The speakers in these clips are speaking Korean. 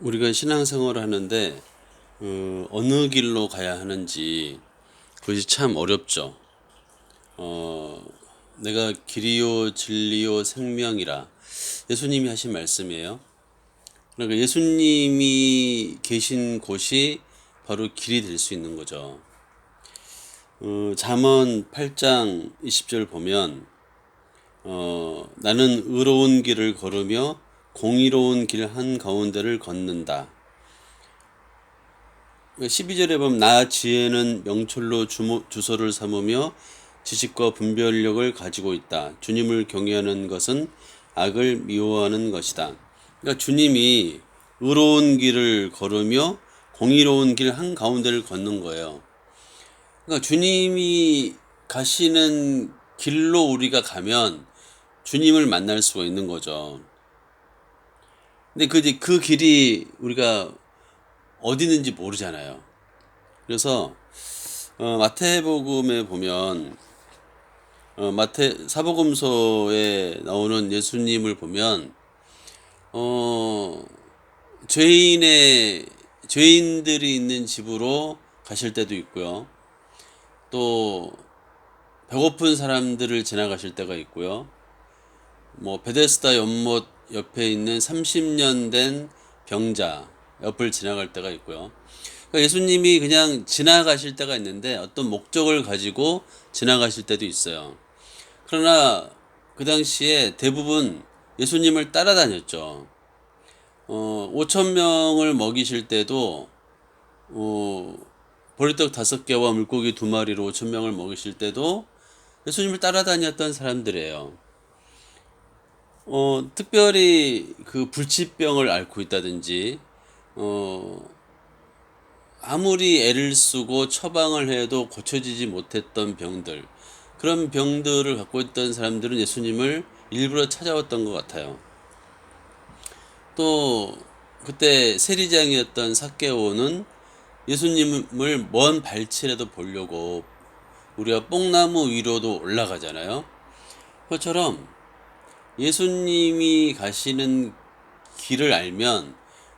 우리가 신앙생활을 하는데 어느 길로 가야 하는지 그것이 참 어렵죠. 내가 길이요 진리요 생명이라 예수님이 하신 말씀이에요. 그러니까 예수님이 계신 곳이 바로 길이 될 수 있는 거죠. 잠언 8장 20절 보면 나는 의로운 길을 걸으며 공의로운 길 한가운데를 걷는다. 12절에 보면 나 지혜는 명철로 주소를 삼으며 지식과 분별력을 가지고 있다. 주님을 경외하는 것은 악을 미워하는 것이다. 그러니까 주님이 의로운 길을 걸으며 공의로운 길 한가운데를 걷는 거예요. 그러니까 주님이 가시는 길로 우리가 가면 주님을 만날 수가 있는 거죠. 근데 그 길이 우리가 어디 있는지 모르잖아요. 그래서 마태복음에 보면 마태 사복음서에 나오는 예수님을 보면 죄인들이 있는 집으로 가실 때도 있고요. 또 배고픈 사람들을 지나가실 때가 있고요. 뭐 베데스다 연못 옆에 있는 30년 된 병자 옆을 지나갈 때가 있고요. 그러니까 예수님이 그냥 지나가실 때가 있는데 어떤 목적을 가지고 지나가실 때도 있어요. 그러나 그 당시에 대부분 예수님을 따라다녔죠. 5천 명을 먹이실 때도 보리떡 5개와 물고기 2마리로 5천 명을 먹이실 때도 예수님을 따라다녔던 사람들이에요. 특별히 그 불치병을 앓고 있다든지 아무리 애를 쓰고 처방을 해도 고쳐지지 못했던 병들, 그런 병들을 갖고 있던 사람들은 예수님을 일부러 찾아왔던 것 같아요. 또 그때 세리장이었던 삭개오는 예수님을 먼 발치라도 보려고 우리가 뽕나무 위로도 올라가잖아요. 그것처럼 예수님이 가시는 길을 알면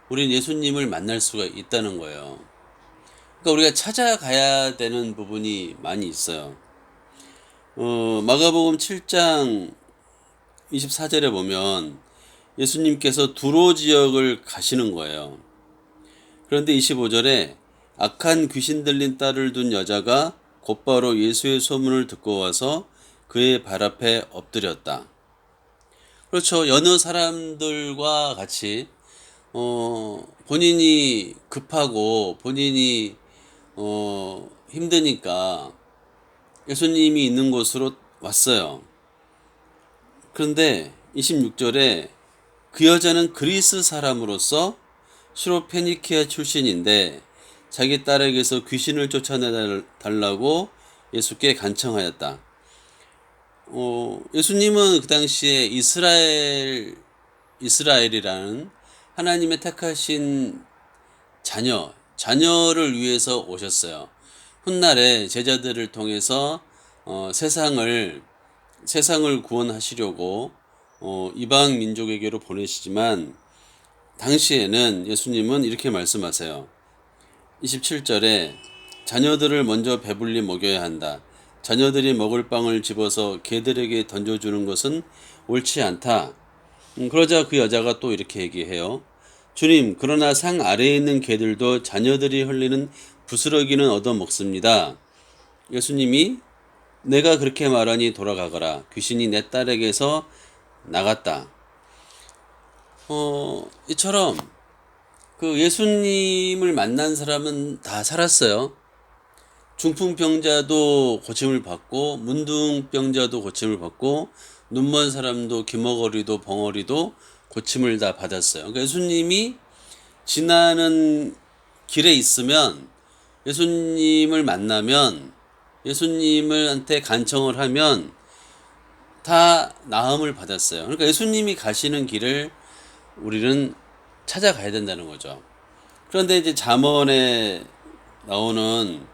우리는 예수님을 만날 수가 있다는 거예요. 그러니까 우리가 찾아가야 되는 부분이 많이 있어요. 마가복음 7장 24절에 보면 예수님께서 두로 지역을 가시는 거예요. 그런데 25절에 악한 귀신 들린 딸을 둔 여자가 곧바로 예수의 소문을 듣고 와서 그의 발 앞에 엎드렸다. 그렇죠. 여느 사람들과 같이 본인이 급하고 본인이 힘드니까 예수님이 있는 곳으로 왔어요. 그런데 26절에 그 여자는 그리스 사람으로서 시로페니키아 출신인데 자기 딸에게서 귀신을 쫓아내달라고 예수께 간청하였다. 예수님은 그 당시에 이스라엘이라는 하나님의 택하신 자녀를 위해서 오셨어요. 훗날에 제자들을 통해서 세상을 구원하시려고 이방 민족에게로 보내시지만 당시에는 예수님은 이렇게 말씀하세요. 27절에 자녀들을 먼저 배불리 먹여야 한다. 자녀들이 먹을 빵을 집어서 개들에게 던져주는 것은 옳지 않다. 그러자 그 여자가 또 이렇게 얘기해요. 주님, 그러나 상 아래에 있는 개들도 자녀들이 흘리는 부스러기는 얻어먹습니다. 예수님이 내가 그렇게 말하니 돌아가거라. 귀신이 내 딸에게서 나갔다. 이처럼 그 예수님을 만난 사람은 다 살았어요. 중풍병자도 고침을 받고 문둥병자도 고침을 받고 눈먼 사람도 귀머거리도 벙어리도 고침을 다 받았어요. 그러니까 예수님이 지나는 길에 있으면 예수님을 만나면 예수님한테 간청을 하면 다 나음을 받았어요. 그러니까 예수님이 가시는 길을 우리는 찾아가야 된다는 거죠. 그런데 이제 잠언에 나오는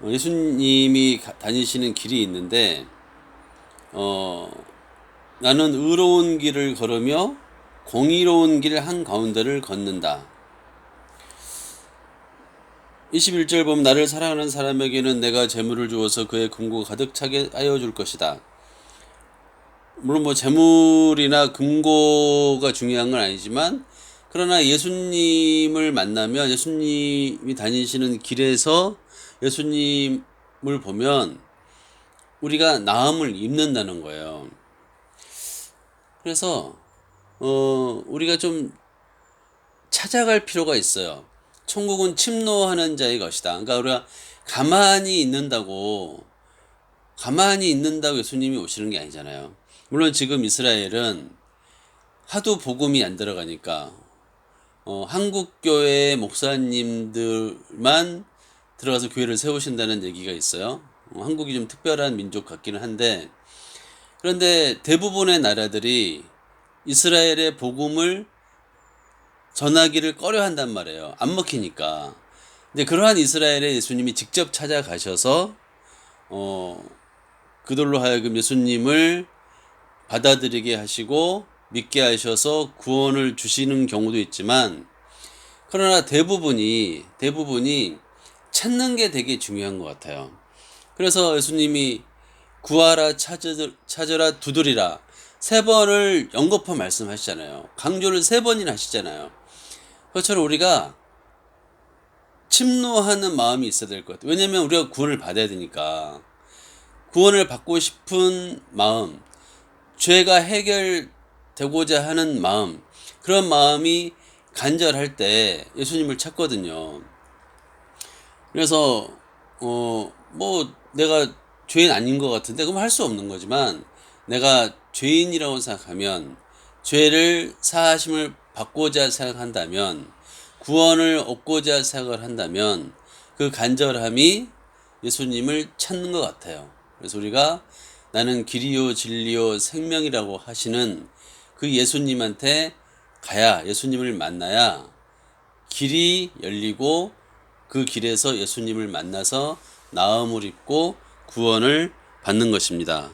예수님이 다니시는 길이 있는데 나는 의로운 길을 걸으며 공의로운 길 한가운데를 걷는다. 21절 보면 나를 사랑하는 사람에게는 내가 재물을 주어서 그의 금고가 가득 차게 하여 줄 것이다. 물론 뭐 재물이나 금고가 중요한 건 아니지만 그러나 예수님을 만나면 예수님이 다니시는 길에서 예수님을 보면 우리가 나음을 입는다는 거예요. 그래서 우리가 좀 찾아갈 필요가 있어요. 천국은 침노하는 자의 것이다. 그러니까 우리가 가만히 있는다고 예수님이 오시는 게 아니잖아요. 물론 지금 이스라엘은 하도 복음이 안 들어가니까 한국 교회 목사님들만 들어가서 교회를 세우신다는 얘기가 있어요. 한국이 좀 특별한 민족 같기는 한데, 그런데 대부분의 나라들이 이스라엘의 복음을 전하기를 꺼려 한단 말이에요. 안 먹히니까. 근데 그러한 이스라엘에 예수님이 직접 찾아가셔서 그들로 하여금 예수님을 받아들이게 하시고 믿게 하셔서 구원을 주시는 경우도 있지만, 그러나 대부분이 찾는 게 되게 중요한 것 같아요. 그래서 예수님이 구하라, 찾으라, 두드리라 3번을 연거푸 말씀하시잖아요. 강조를 3번이나 하시잖아요. 그것처럼 우리가 침노하는 마음이 있어야 될 것 같아요. 왜냐면 우리가 구원을 받아야 되니까. 구원을 받고 싶은 마음, 죄가 해결되고자 하는 마음, 그런 마음이 간절할 때 예수님을 찾거든요. 그래서 뭐 내가 죄인 아닌 것 같은데 그럼 할 수 없는 거지만, 내가 죄인이라고 생각하면, 죄를 사하심을 받고자 생각한다면, 구원을 얻고자 생각을 한다면 그 간절함이 예수님을 찾는 것 같아요. 그래서 우리가 나는 길이요 진리요 생명이라고 하시는 그 예수님한테 가야, 예수님을 만나야 길이 열리고 그 길에서 예수님을 만나서 나음을 입고 구원을 받는 것입니다.